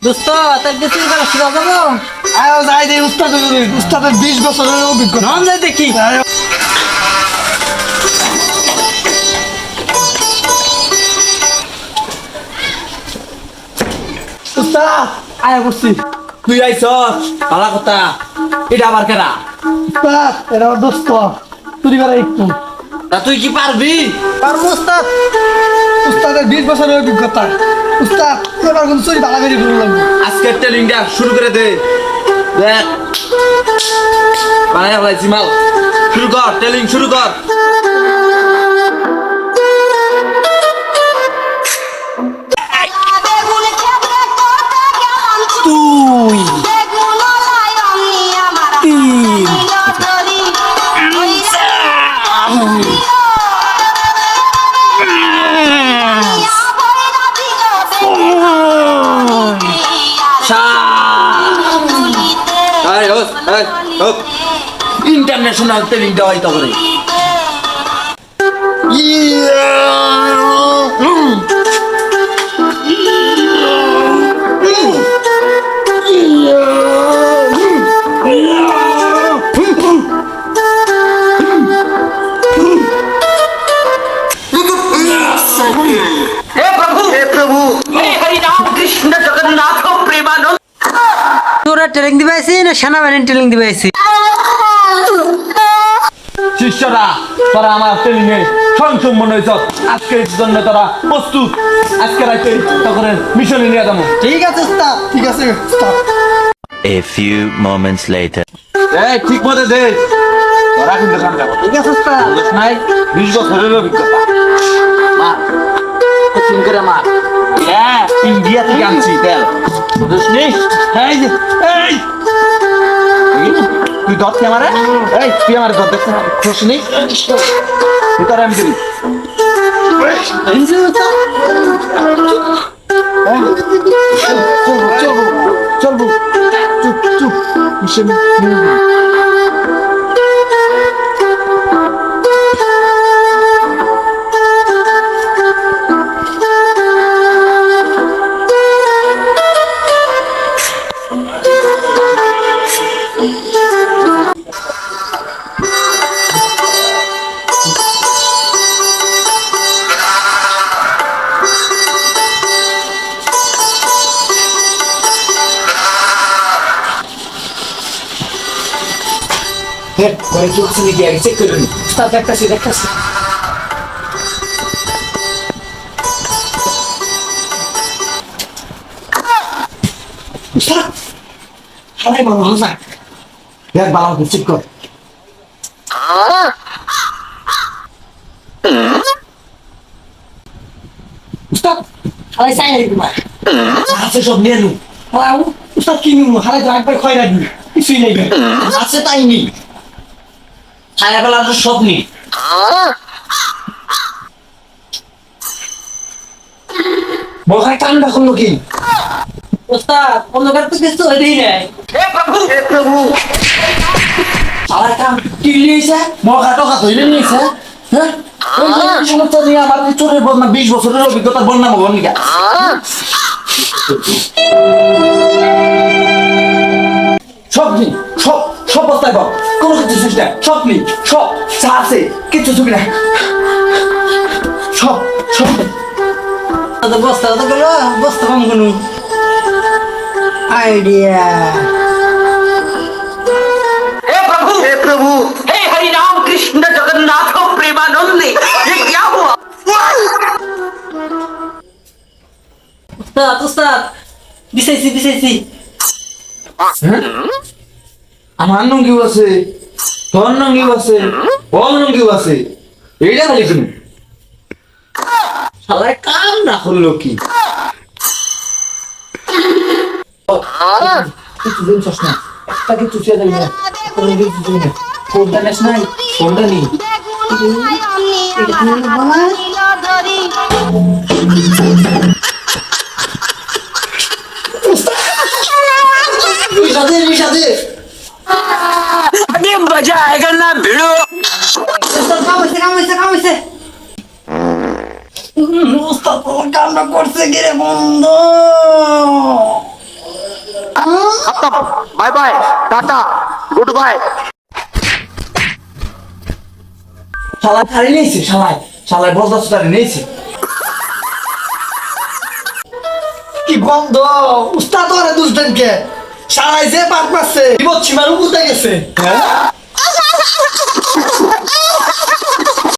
দোস্ত তার কিছু করে শুরু যাবো। আয় যাই দে উস্তাদের 20 বছরের অভিজ্ঞতা। নাম যাই দেখি। উস্তাদ আয় বসছি। তুই আইছস ভালো কথা। এটা আবার কেনা উস্তাদ এটা আমার দোস্ত তুই করে একটু তা তুই কি পারবি? পারবো উস্তাদ। উস্তাদের 20 বছরের অভিজ্ঞতা। উস্তাদ এবার কোন চুরি ভালো করে করলাম। আজকের ট্রেনিংটা শুরু করে দে। দেখ বানাই ফেলাইছি মাল। শুরু কর, ট্রেনিং শুরু কর। তুই ইন্টারন্যাশনাল ট্রেনিং দেওয়াই তো করে। তোরা ট্রেনিং দিবে আইছি না সেনাবাহিনী ট্রেনিং দিবে আইছি? শিষ্যরা তোরা আমার ট্রেনিং এ সংসম্পন্ন হয়েছ। আজকের জন্য তোরা প্রস্তুত। আজকে রাতে তখন মিশনে নিয়ে যাবো। ঠিক আছে উস্তাদ, ঠিক আছে উস্তাদ। A few moments later. এই ঠিক মতো দে। তোরা কিন্তু কাম যাবো। ঠিক আছে উস্তাদ। বুঝছ নাই 20 বছরের অভিজ্ঞতা। মা কোচিং করে মা। হ্যাঁ ইন্ডিয়া থেকে আনছি তেল। বুঝছ নি? এই যে এই তুই দত কে মারে? এই তুই আমার দত দেখছ না? খুশ নি? তুই তোর আমি দিবি। এই যে উস্তাদ। চলবো চুপ চুপ মিশন করে কি হচ্ছে নাকি আগে চেক করে নি। উস্তাদ দেখতাছি উস্তাদ হালাই মারো হালাই। দেখ ভালো করে চেক কর। উস্তাদ হালাই চাই নাই তোমার। আছে সব নিয়ে নু। উস্তাদ কি নিব হালাই তো একবার খয়রা দিই কিছুই নেই। আছে তাই নি। ছায়া বেলা তো সব নি। বলখাই কামটা করলো কি? ওস্তাদ অন্ধকার তো কিছু হইতেই নাই। সারা কাম কি লিয়েছে? মগা টকা ধইলে নিয়েছে। হ্যাঁ এই সমস্ত নিয়ে আমার চোরের বদনা 20 বছরের অভিজ্ঞতার বন্যা মগন নিকা। সব নি সব সব বস্তায় পাও। কোনো কিছু শেষ নাই। সব নি সব যা আছে কিছু ছবি না। সব সব বস্তা তো গেল বস্তা কম কোনো আইডিয়া। हे प्रभु हे हरि राम कृष्ण जगन्नाथ प्रेमानंद ये क्या हुआ? ওস্তাদ দিছাইছি। আমার নঙ্গিও আছে, তোর নঙ্গিও আছে, ওর নঙ্গিও আছে। এইটা খালি শুনি শালায় কাম না করলো কি? কিছু দিন চস না একটা কিছু চেয়ে যাবি না। কোনো কিছু চুই না। ফোনটা নেস নাই? ফোনটা নি। সাথে अभी मजा आएगा ना भिड़ो। কাম হইছে। উস্তাদ কামটা করছে কি রে বন্ধু? खत्म bye bye tata goodbye শালা খালি নিয়েছে শালায় বলদাস তারে নিয়েছে কি গন্ধ উস্তাদ ওরে দুষ দেন কে শালায় যে পাক মারছে বিপদ সীমার উপরে গেছে হ্যাঁ